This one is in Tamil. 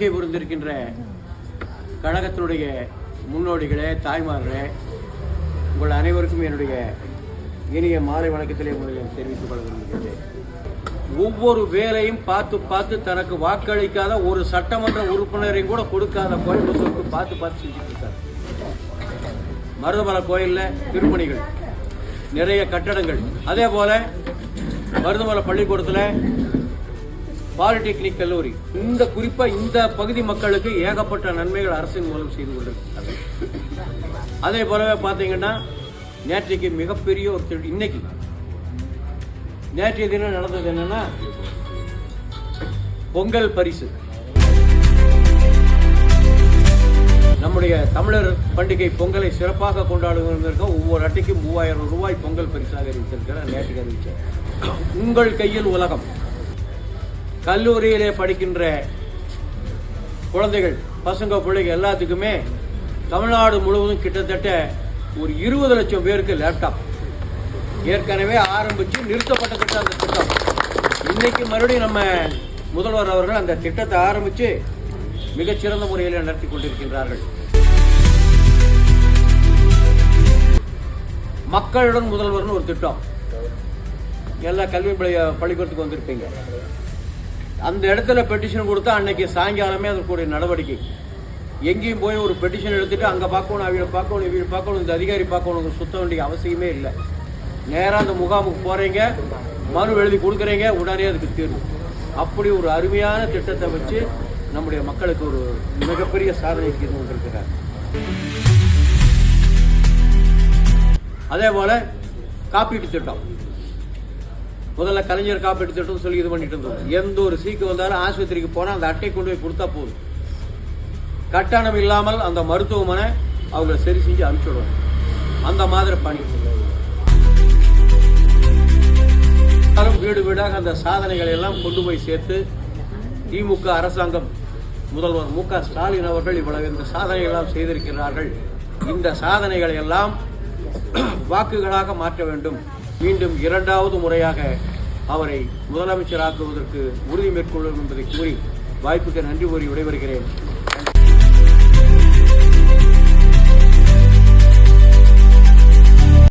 வருகை புரிந்திருக்கின்ற கழகத்தினுடைய முன்னோடிகளே, தாய்மார்களே, உங்கள் அனைவருக்கும் என்னுடைய இனிய மாலை வணக்கத்திலே முதலில் தெரிவித்துக் கொள்ள விரும்புகிறேன். ஒவ்வொரு வேலையும் பார்த்து பார்த்து தனக்கு வாக்களிக்காத ஒரு சட்டமன்ற உறுப்பினரையும் கூட கொடுக்காத கோயம்புத்தூருக்கு பார்த்து பார்த்து செஞ்சுட்டு இருக்காரு. மருதமலை கோயிலில் திருப்பணிகள், நிறைய கட்டடங்கள், அதே போல மருதமலை பள்ளிக்கூடத்தில் பாலிடெக்னிக் கல்லூரி, இந்த குறிப்பா இந்த பகுதி மக்களுக்கு ஏகப்பட்ட நன்மைகள் அரசின் மூலம் செய்து கொண்டிருக்கிறது. அதே போலவே பார்த்தீங்கன்னா நேற்றைக்கு மிகப்பெரிய ஒரு இன்னைக்கு நேற்றைய தினம் நடந்தது என்னன்னா பொங்கல் பரிசு. நம்முடைய தமிழர் பண்டிகை பொங்கலை சிறப்பாக கொண்டாடுவதற்கு ஒவ்வொரு அட்டைக்கும் 3000 ரூபாய் பொங்கல் பரிசாக அறிவித்திருக்கிறார். நேற்றுக்கு அறிவித்தார். உங்கள் கையில் உலகம் கல்லூரியிலே படிக்கின்ற குழந்தைகள், பசங்க, பிள்ளைகள் எல்லாத்துக்குமே தமிழ்நாடு முழுவதும் கிட்டத்தட்ட ஒரு 20 லட்சம் பேருக்கு லேப்டாப் ஏற்கனவே ஆரம்பிச்சு நிறுத்தப்பட்ட திட்டம். அந்த திட்டம் இன்னைக்கு மறுபடியும் நம்ம முதல்வர் அவர்கள் அந்த திட்டத்தை ஆரம்பிச்சு மிகச்சிறந்த முறையில் நடத்தி கொண்டிருக்கின்றார்கள். மக்களுடன் முதல்வர்னு ஒரு திட்டம், எல்லா கல்வி பள்ளிக்கூடத்துக்கு வந்திருப்பீங்க. அந்த இடத்துல பெட்டிஷன் கொடுத்தா அன்னைக்கு சாயங்காலமே அதற்குரிய நடவடிக்கை. எங்கேயும் போய் ஒரு பெட்டிஷன் எடுத்துட்டு அங்கே பார்க்கணும், அவங்க பார்க்கணும், இவங்க பார்க்கணும், இந்த அதிகாரி பார்க்கணும், சுத்த வேண்டிய அவசியமே இல்லை. நேராக அந்த முகாமுக்கு போகிறீங்க, மனு எழுதி கொடுக்குறீங்க, உடனே அதுக்கு தீர்வு. அப்படி ஒரு அருமையான திட்டத்தை வச்சு நம்முடைய மக்களுக்கு ஒரு மிகப்பெரிய சாதனை செய்து கொண்டிருக்கிறார். அதே போல காப்பீட்டு திட்டம், முதல்ல கலைஞர் காப்பீட்டு திட்டம் சொல்லி இது பண்ணிட்டு இருந்தோம். எந்த ஒரு சீக்கு வந்தாலும் ஆஸ்பத்திரிக்கு போனால் அந்த அட்டை கொண்டு போய் கொடுத்தா போதும். கட்டணம் இல்லாமல் அந்த மருத்துவமனை அவங்களை சரி செஞ்சு அனுப்பிச்சுடுவாங்க. அந்த மாதிரி பணி வீடு வீடாக அந்த சாதனைகளை எல்லாம் கொண்டு போய் சேர்த்து திமுக அரசாங்கம், முதல்வர் மு.க. ஸ்டாலின் அவர்கள் இவ்வளவு இந்த சாதனைகள் செய்திருக்கிறார்கள். இந்த சாதனைகளை எல்லாம் வாக்குகளாக மாற்ற வேண்டும். மீண்டும் 2வது முறையாக அவரை முதலமைச்சராக்குவதற்கு உறுதி மேற்கொள்ளும் என்பதை கூறி வாய்ப்புக்கு நன்றி கூறி விடைபெறுகிறேன்.